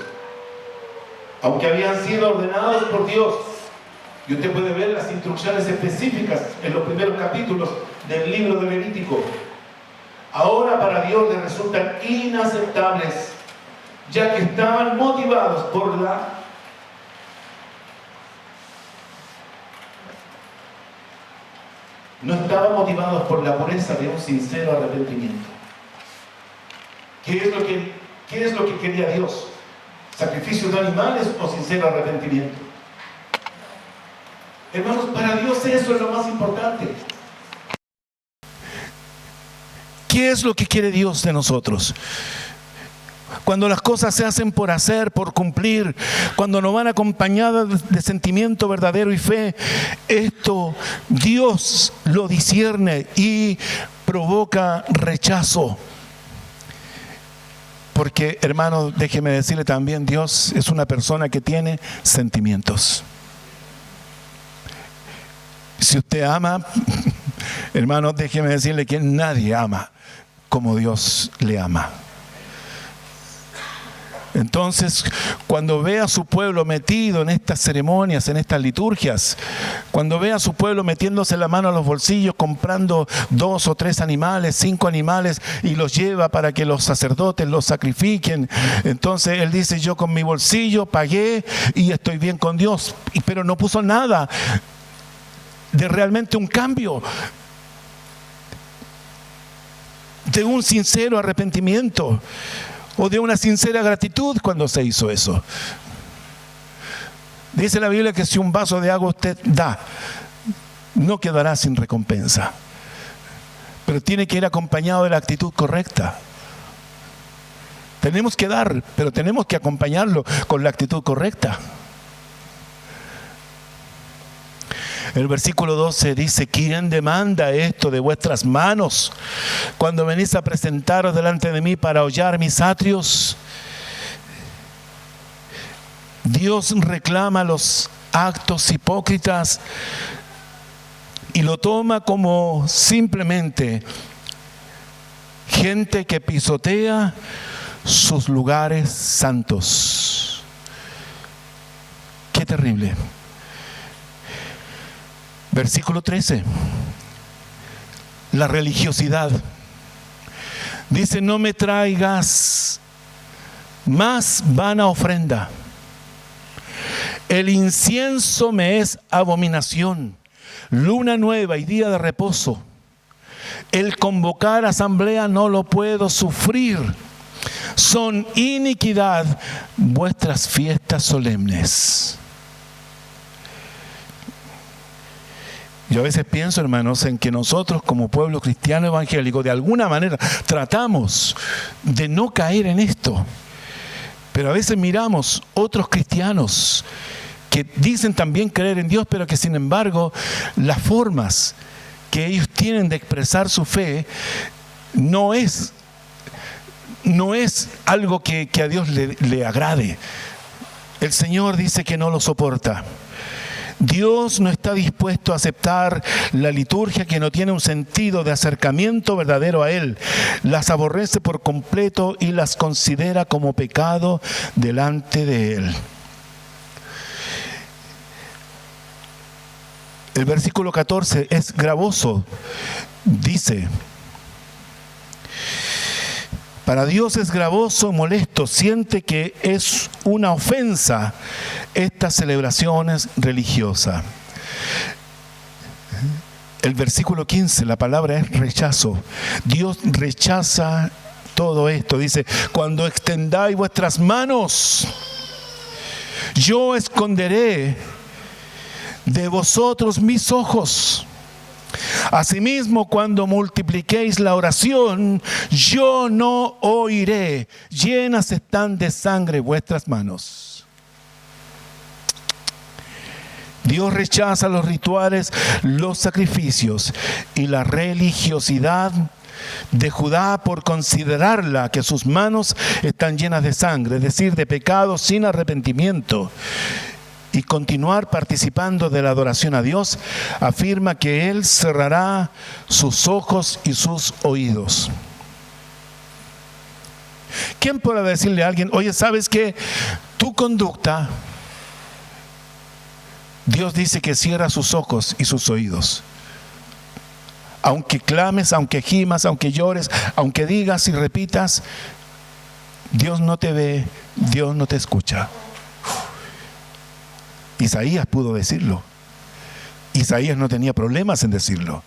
aunque habían sido ordenados por Dios, y usted puede ver las instrucciones específicas en los primeros capítulos del libro de Levítico, ahora para Dios le resultan inaceptables, ya que estaban motivados por no estaban motivados por la pureza de un sincero arrepentimiento. ¿Qué es lo que quería Dios? ¿Sacrificios de animales o sincero arrepentimiento? Hermanos, para Dios eso es lo más importante. ¿Qué es lo que quiere Dios de nosotros? Cuando las cosas se hacen por hacer, por cumplir, cuando no van acompañadas de sentimiento verdadero y fe, esto Dios lo discierne y provoca rechazo. Porque, hermano, déjeme decirle también, Dios es una persona que tiene sentimientos. Si usted ama, hermano, déjeme decirle que nadie ama como Dios le ama. Entonces, cuando ve a su pueblo metido en estas ceremonias, en estas liturgias, cuando ve a su pueblo metiéndose la mano a los bolsillos, comprando 2 o 3 animales, 5 animales, y los lleva para que los sacerdotes los sacrifiquen, entonces él dice: yo con mi bolsillo pagué y estoy bien con Dios. Pero no puso nada de realmente un cambio, de un sincero arrepentimiento o de una sincera gratitud cuando se hizo eso. Dice la Biblia que si un vaso de agua usted da, no quedará sin recompensa, pero tiene que ir acompañado de la actitud correcta. Tenemos que dar, pero tenemos que acompañarlo con la actitud correcta. El versículo 12 dice: ¿quién demanda esto de vuestras manos cuando venís a presentaros delante de mí para hollar mis atrios? Dios reclama los actos hipócritas y lo toma como simplemente gente que pisotea sus lugares santos. Qué terrible. Versículo 13. La religiosidad. Dice: no me traigas más vana ofrenda. El incienso me es abominación. Luna nueva y día de reposo. El convocar asamblea no lo puedo sufrir. Son iniquidad vuestras fiestas solemnes. Yo a veces pienso, hermanos, en que nosotros como pueblo cristiano evangélico de alguna manera tratamos de no caer en esto. Pero a veces miramos otros cristianos que dicen también creer en Dios, pero que sin embargo las formas que ellos tienen de expresar su fe no es algo que a Dios le agrade. El Señor dice que no lo soporta. Dios no está dispuesto a aceptar la liturgia que no tiene un sentido de acercamiento verdadero a Él. Las aborrece por completo y las considera como pecado delante de Él. El versículo 14 es gravoso. Dice: para Dios es gravoso, molesto, siente que es una ofensa estas celebraciones religiosas. El versículo 15, la palabra es rechazo. Dios rechaza todo esto. Dice: cuando extendáis vuestras manos, yo esconderé de vosotros mis ojos. Asimismo, cuando multipliquéis la oración, yo no oiré. Llenas están de sangre vuestras manos. Dios rechaza los rituales, los sacrificios y la religiosidad de Judá por considerarla que sus manos están llenas de sangre, es decir, de pecados sin arrepentimiento. Y continuar participando de la adoración a Dios, afirma que Él cerrará sus ojos y sus oídos. ¿Quién podrá decirle a alguien: oye, ¿sabes qué? Tu conducta, Dios dice que cierra sus ojos y sus oídos? Aunque clames, aunque gimas, aunque llores, aunque digas y repitas, Dios no te ve, Dios no te escucha. Isaías pudo decirlo. Isaías no tenía problemas en decirlo.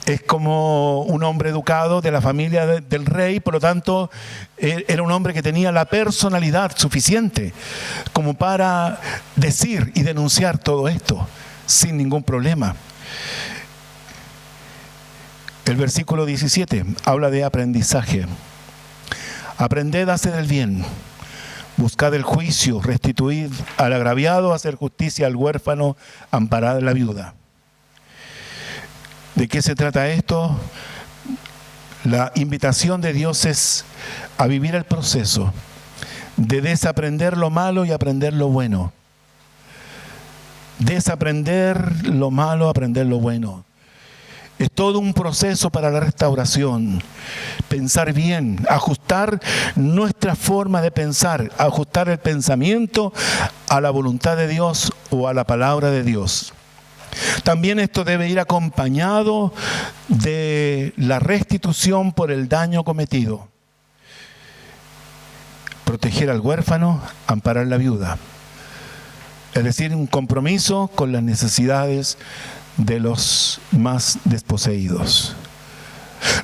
Es como un hombre educado de la familia del rey, por lo tanto, era un hombre que tenía la personalidad suficiente como para decir y denunciar todo esto sin ningún problema. El versículo 17 habla de aprendizaje. Aprended a hacer el bien. Buscad el juicio, restituid al agraviado, hacer justicia al huérfano, amparad a la viuda. ¿De qué se trata esto? La invitación de Dios es a vivir el proceso de desaprender lo malo y aprender lo bueno. Desaprender lo malo, aprender lo bueno. Es todo un proceso para la restauración. Pensar bien, ajustar nuestra forma de pensar, ajustar el pensamiento a la voluntad de Dios o a la palabra de Dios. También esto debe ir acompañado de la restitución por el daño cometido. Proteger al huérfano, amparar a la viuda. Es decir, un compromiso con las necesidades de los más desposeídos.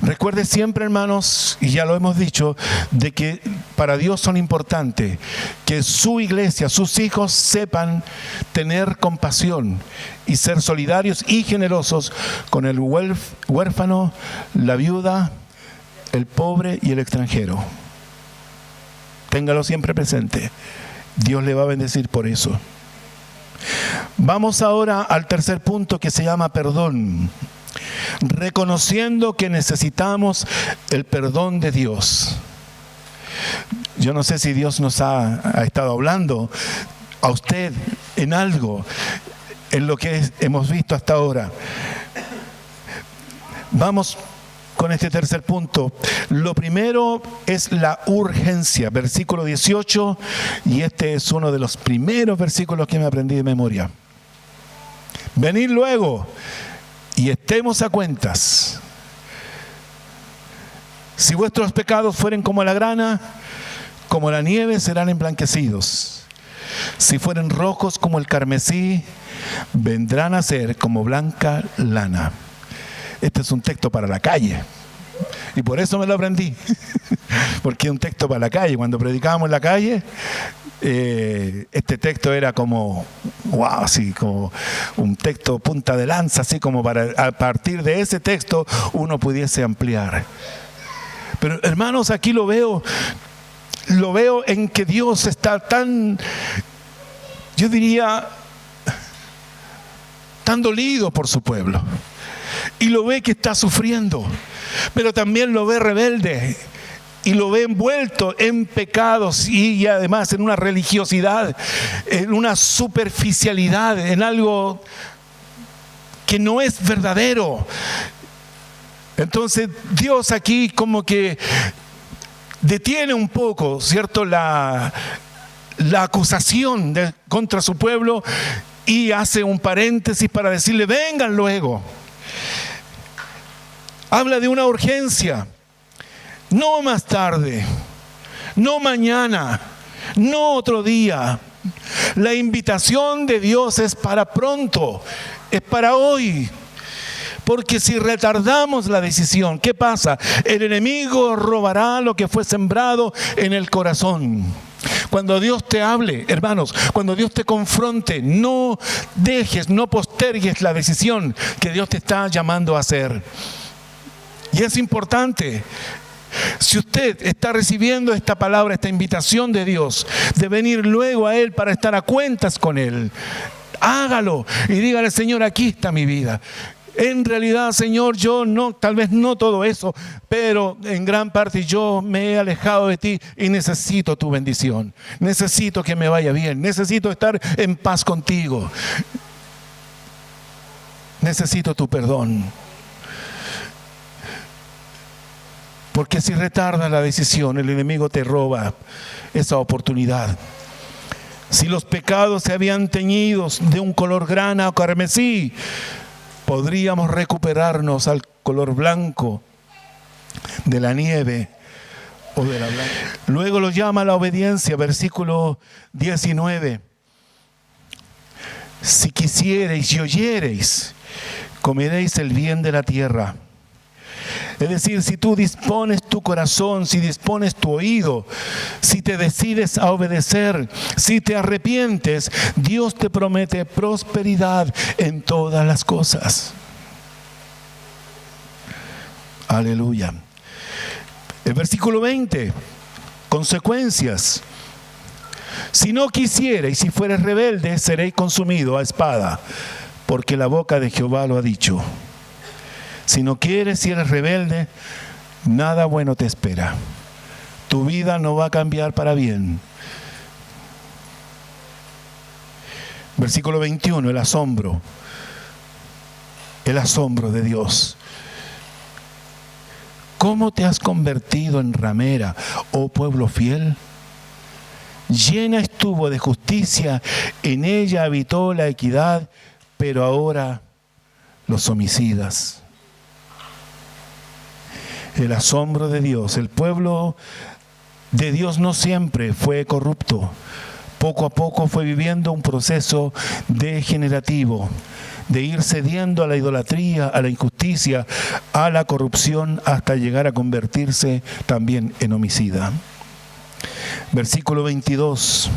Recuerde siempre, hermanos, y ya lo hemos dicho, de que para Dios son importantes que su iglesia, sus hijos sepan tener compasión y ser solidarios y generosos con el huérfano, la viuda, el pobre y el extranjero. Téngalo siempre presente. Dios le va a bendecir por eso. Vamos ahora al tercer punto, que se llama perdón. Reconociendo que necesitamos el perdón de Dios. Yo no sé si Dios nos ha estado hablando a usted en algo, en lo que hemos visto hasta ahora. Vamos con este tercer punto. Lo primero es la urgencia, versículo 18, y este es uno de los primeros versículos que me aprendí de memoria. Venid luego y estemos a cuentas. Si vuestros pecados fueren como la grana, como la nieve serán emblanquecidos. Si fueren rojos como el carmesí, vendrán a ser como blanca lana. Este es un texto para la calle. Y por eso me lo aprendí. Porque es un texto para la calle. Cuando predicábamos en la calle, este texto era como, wow, así como un texto punta de lanza, así como para a partir de ese texto uno pudiese ampliar. Pero hermanos, aquí lo veo en que Dios está tan, yo diría, tan dolido por su pueblo. Y lo ve que está sufriendo, pero también lo ve rebelde y lo ve envuelto en pecados y además en una religiosidad, en una superficialidad, en algo que no es verdadero. Entonces Dios aquí como que detiene un poco, ¿cierto?, la acusación contra su pueblo, Y hace un paréntesis para decirle, vengan luego. Habla de una urgencia. No más tarde, no mañana, no otro día. La invitación de Dios es para pronto, es para hoy. Porque si retardamos la decisión, ¿qué pasa? El enemigo robará lo que fue sembrado en el corazón. Cuando Dios te hable, hermanos, cuando Dios te confronte, no dejes, no postergues la decisión que Dios te está llamando a hacer. Y es importante. Si usted está recibiendo esta palabra, esta invitación de Dios, de venir luego a Él para estar a cuentas con Él, hágalo y dígale, Señor, aquí está mi vida. En realidad, Señor, yo no, tal vez no todo eso, pero en gran parte yo me he alejado de ti y necesito tu bendición. Necesito que me vaya bien. Necesito estar en paz contigo. Necesito tu perdón. Porque si retardas la decisión, el enemigo te roba esa oportunidad. Si los pecados se habían teñido de un color grana o carmesí, podríamos recuperarnos al color blanco de la nieve o de la blanca. Luego lo llama la obediencia, versículo 19. Si quisiereis y oyereis, comeréis el bien de la tierra. Es decir, si tú dispones tu corazón, si dispones tu oído, si te decides a obedecer, si te arrepientes, Dios te promete prosperidad en todas las cosas. Aleluya. El versículo 20, consecuencias. Si no quisiereis, si fueres rebelde, seréis consumido a espada, porque la boca de Jehová lo ha dicho. Si no quieres, si eres rebelde, nada bueno te espera. Tu vida no va a cambiar para bien. Versículo 21, el asombro. El asombro de Dios. ¿Cómo te has convertido en ramera, oh pueblo fiel? Llena estuvo de justicia, en ella habitó la equidad, pero ahora los homicidas. El asombro de Dios. El pueblo de Dios no siempre fue corrupto. Poco a poco fue viviendo un proceso degenerativo, de ir cediendo a la idolatría, a la injusticia, a la corrupción, hasta llegar a convertirse también en homicida. Versículo 22.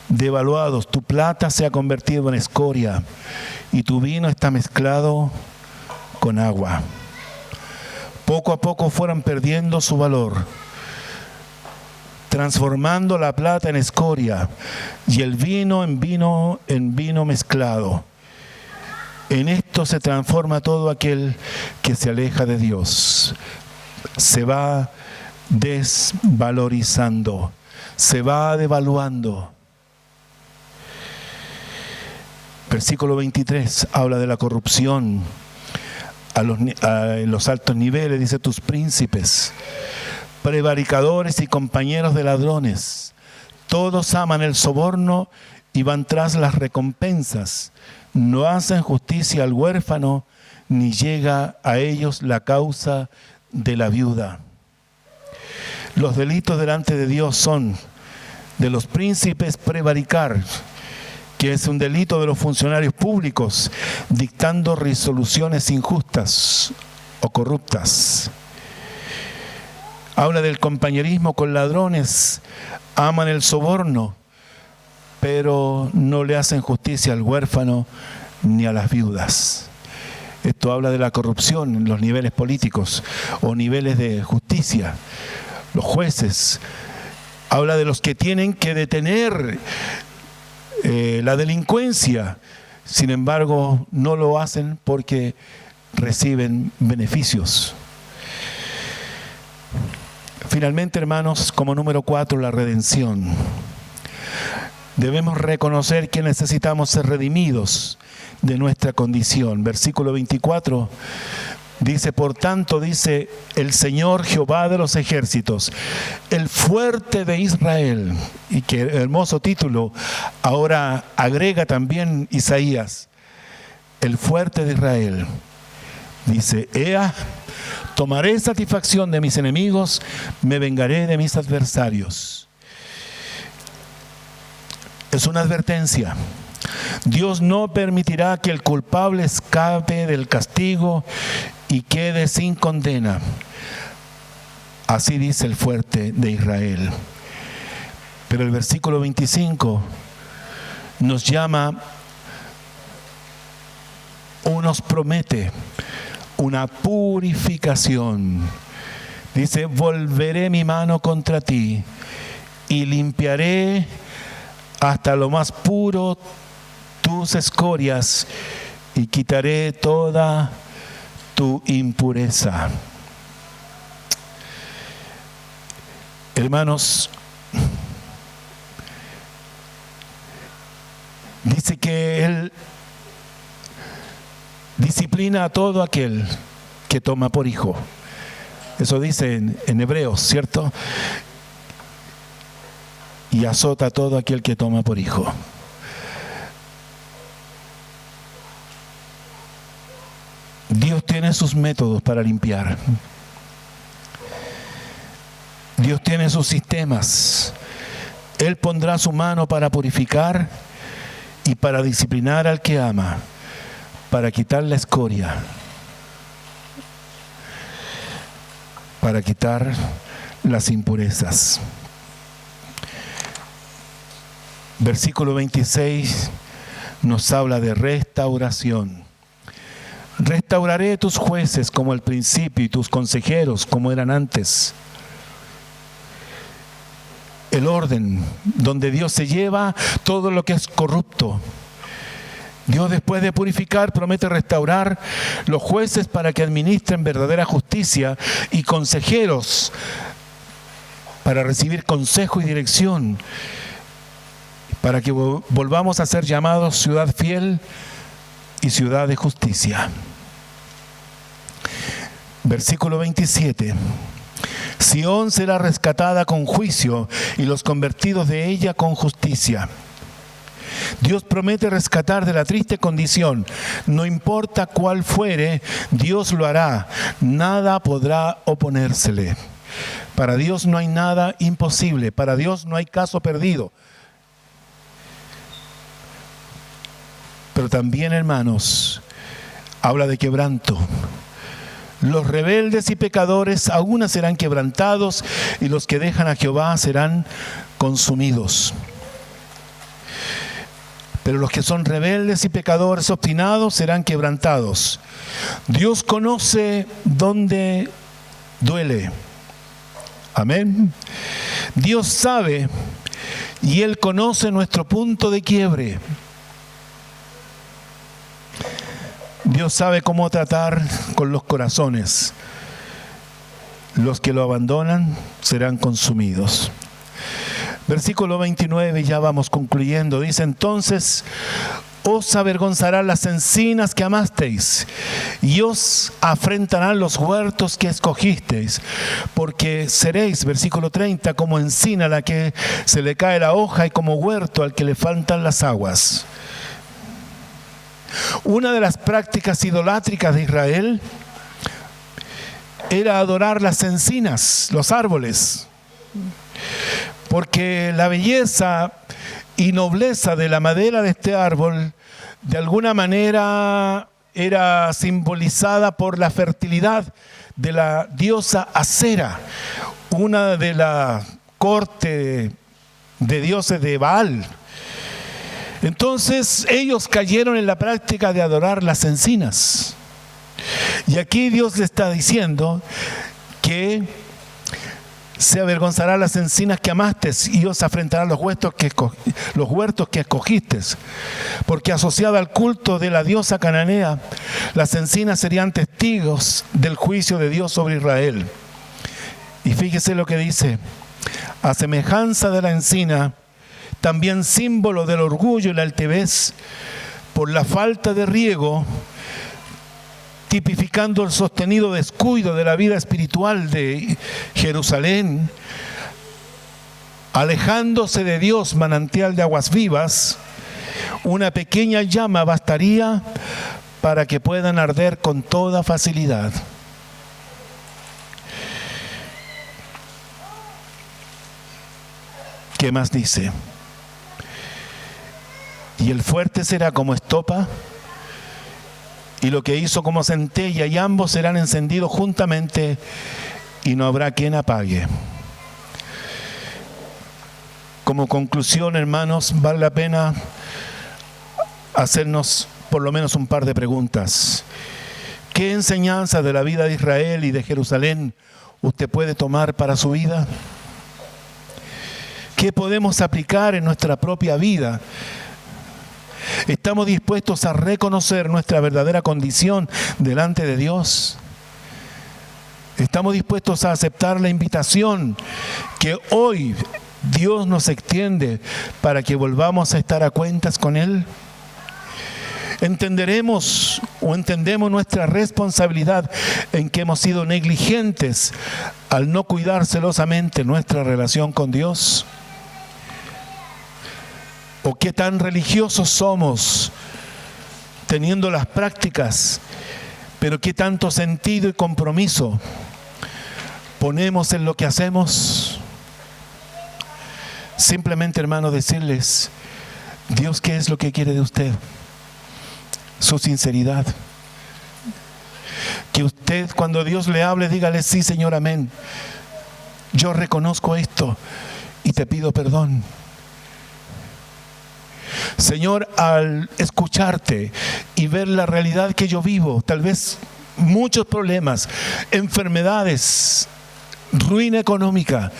Devaluados, tu plata se ha convertido en escoria y tu vino está mezclado con agua. Poco a poco fueron perdiendo su valor, transformando la plata en escoria y el vino en vino mezclado. En esto se transforma todo aquel que se aleja de Dios. Se va desvalorizando, se va devaluando. Versículo 23 habla de la corrupción. En los altos niveles, dice, tus príncipes, prevaricadores y compañeros de ladrones, todos aman el soborno y van tras las recompensas, no hacen justicia al huérfano, ni llega a ellos la causa de la viuda. Los delitos delante de Dios son de los príncipes prevaricar, que es un delito de los funcionarios públicos, dictando resoluciones injustas o corruptas. Habla del compañerismo con ladrones, aman el soborno, pero no le hacen justicia al huérfano ni a las viudas. Esto habla de la corrupción en los niveles políticos o niveles de justicia. Los jueces, habla de los que tienen que detener la delincuencia, sin embargo no lo hacen porque reciben beneficios. Finalmente, hermanos, como número 4, la redención. Debemos reconocer que necesitamos ser redimidos de nuestra condición. Versículo 24, Dice, por tanto, dice el Señor Jehová de los ejércitos, el fuerte de Israel. Y qué hermoso título ahora agrega también Isaías, el fuerte de Israel. Dice, ea, tomaré satisfacción de mis enemigos, me vengaré de mis adversarios. Es una advertencia. Dios no permitirá que el culpable escape del castigo y quede sin condena. Así dice el fuerte de Israel. Pero el versículo 25 nos llama o nos promete una purificación. Dice, volveré mi mano contra ti y limpiaré hasta lo más puro tus escorias y quitaré toda tu impureza. Hermanos, dice que Él disciplina a todo aquel que toma por hijo. Eso dice en Hebreos, ¿cierto? Y azota a todo aquel que toma por hijo. Dios tiene sus métodos para limpiar. Dios tiene sus sistemas. Él pondrá su mano para purificar y para disciplinar al que ama, para quitar la escoria, para quitar las impurezas. Versículo 26 nos habla de restauración. Restauraré tus jueces como al principio y tus consejeros como eran antes. El orden donde Dios se lleva todo lo que es corrupto. Dios, después de purificar, promete restaurar los jueces para que administren verdadera justicia y consejeros para recibir consejo y dirección, para que volvamos a ser llamados ciudad fiel y ciudad de justicia. Versículo 27. Sión será rescatada con juicio y los convertidos de ella con justicia. Dios promete rescatar de la triste condición. No importa cuál fuere, Dios lo hará. Nada podrá oponérsele. Para Dios no hay nada imposible. Para Dios no hay caso perdido. Pero también, hermanos, habla de quebranto. Los rebeldes y pecadores aún serán quebrantados y los que dejan a Jehová serán consumidos. Pero los que son rebeldes y pecadores obstinados serán quebrantados. Dios conoce dónde duele. Amén. Dios sabe y Él conoce nuestro punto de quiebre. Dios sabe cómo tratar con los corazones. Los que lo abandonan serán consumidos. Versículo 29, ya vamos concluyendo. Dice, entonces os avergonzarán las encinas que amasteis, y os afrentarán los huertos que escogisteis, porque seréis, versículo 30, como encina a la que se le cae la hoja, y como huerto al que le faltan las aguas. Una de las prácticas idolátricas de Israel era adorar las encinas, los árboles, porque la belleza y nobleza de la madera de este árbol de alguna manera era simbolizada por la fertilidad de la diosa Acera, una de la corte de dioses de Baal. Entonces ellos cayeron en la práctica de adorar las encinas. Y aquí Dios le está diciendo que se avergonzará las encinas que amaste y os afrentarán los huertos que escogiste. Porque asociada al culto de la diosa cananea, las encinas serían testigos del juicio de Dios sobre Israel. Y fíjese lo que dice: a semejanza de la encina, también símbolo del orgullo y la altivez, por la falta de riego, tipificando el sostenido descuido de la vida espiritual de Jerusalén, alejándose de Dios, manantial de aguas vivas, una pequeña llama bastaría para que puedan arder con toda facilidad. ¿Qué más dice? Y el fuerte será como estopa, y lo que hizo como centella, y ambos serán encendidos juntamente, y no habrá quien apague. Como conclusión, hermanos, vale la pena hacernos por lo menos un par de preguntas. ¿Qué enseñanza de la vida de Israel y de Jerusalén usted puede tomar para su vida? ¿Qué podemos aplicar en nuestra propia vida? ¿Estamos dispuestos a reconocer nuestra verdadera condición delante de Dios? ¿Estamos dispuestos a aceptar la invitación que hoy Dios nos extiende para que volvamos a estar a cuentas con Él? ¿Entendemos o entendemos nuestra responsabilidad en que hemos sido negligentes al no cuidar celosamente nuestra relación con Dios? ¿O qué tan religiosos somos teniendo las prácticas, pero qué tanto sentido y compromiso ponemos en lo que hacemos? Simplemente, hermano, decirles, Dios, ¿qué es lo que quiere de usted? Su sinceridad. Que usted, cuando Dios le hable, dígale, sí, Señor, amén. Yo reconozco esto y te pido perdón. Señor, al escucharte y ver la realidad que yo vivo, tal vez muchos problemas, enfermedades, ruina económica,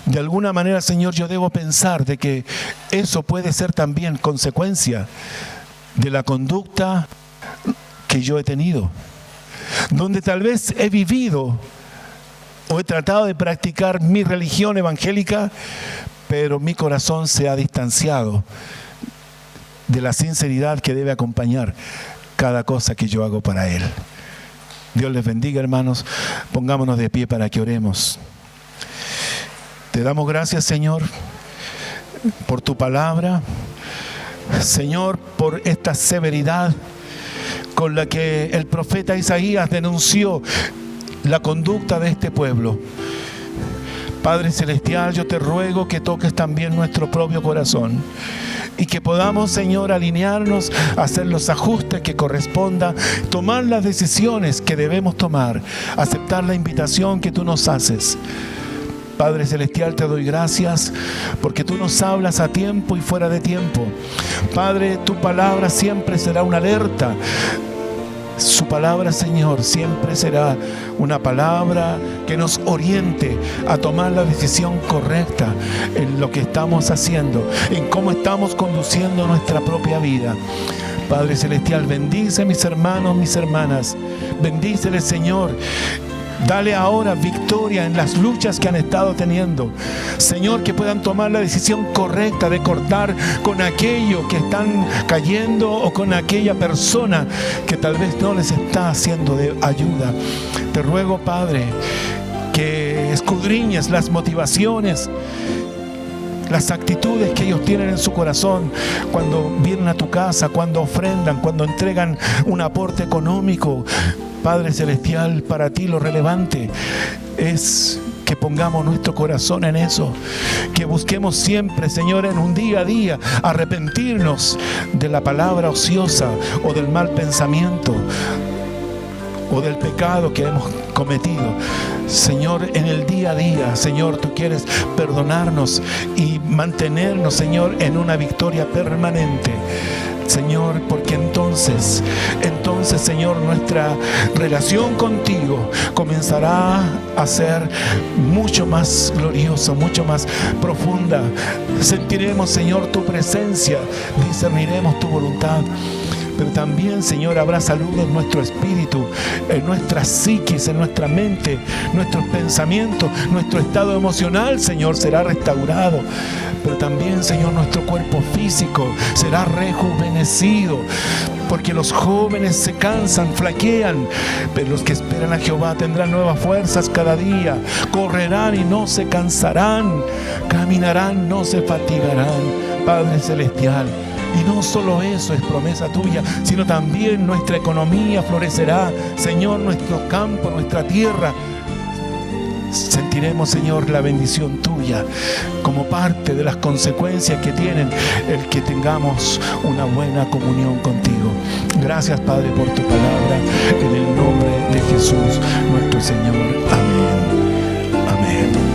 de alguna manera, Señor, yo debo pensar de que eso puede ser también consecuencia de la conducta que yo he tenido, donde tal vez he vivido o he tratado de practicar mi religión evangélica, pero mi corazón se ha distanciado de la sinceridad que debe acompañar cada cosa que yo hago para Él. Dios les bendiga, hermanos. Pongámonos de pie para que oremos. Te damos gracias, Señor, por tu palabra. Señor, por esta severidad con la que el profeta Isaías denunció la conducta de este pueblo. Padre Celestial, yo te ruego que toques también nuestro propio corazón y que podamos, Señor, alinearnos, hacer los ajustes que corresponda, tomar las decisiones que debemos tomar, aceptar la invitación que tú nos haces. Padre Celestial, te doy gracias porque tú nos hablas a tiempo y fuera de tiempo. Padre, tu palabra siempre será una alerta. Su palabra, Señor, siempre será una palabra que nos oriente a tomar la decisión correcta en lo que estamos haciendo, en cómo estamos conduciendo nuestra propia vida. Padre Celestial, bendice a mis hermanos, mis hermanas. Bendíceles, Señor. Dale ahora victoria en las luchas que han estado teniendo. Señor, que puedan tomar la decisión correcta de cortar con aquello que están cayendo o con aquella persona que tal vez no les está haciendo de ayuda. Te ruego, Padre, que escudriñes las motivaciones, las actitudes que ellos tienen en su corazón cuando vienen a tu casa, cuando ofrendan, cuando entregan un aporte económico. Padre Celestial, para ti lo relevante es que pongamos nuestro corazón en eso, que busquemos siempre, Señor, en un día a día, arrepentirnos de la palabra ociosa o del mal pensamiento o del pecado que hemos cometido. Señor, en el día a día, Señor, tú quieres perdonarnos y mantenernos, Señor, en una victoria permanente. Señor, porque entonces, Señor, nuestra relación contigo comenzará a ser mucho más gloriosa, mucho más profunda. Sentiremos, Señor, tu presencia, discerniremos tu voluntad. pero también, Señor, habrá salud en nuestro espíritu, en nuestra psiquis, en nuestra mente, nuestros pensamientos, nuestro estado emocional, Señor, será restaurado. Pero también, Señor, nuestro cuerpo físico será rejuvenecido, porque los jóvenes se cansan, flaquean, pero los que esperan a Jehová tendrán nuevas fuerzas cada día, correrán y no se cansarán, caminarán, no se fatigarán. Padre Celestial, y no solo eso es promesa tuya, sino también nuestra economía florecerá, Señor, nuestro campo, nuestra tierra. Sentiremos, Señor, la bendición tuya como parte de las consecuencias que tienen el que tengamos una buena comunión contigo. Gracias, Padre, por tu palabra, en el nombre de Jesús, nuestro Señor. Amén. Amén.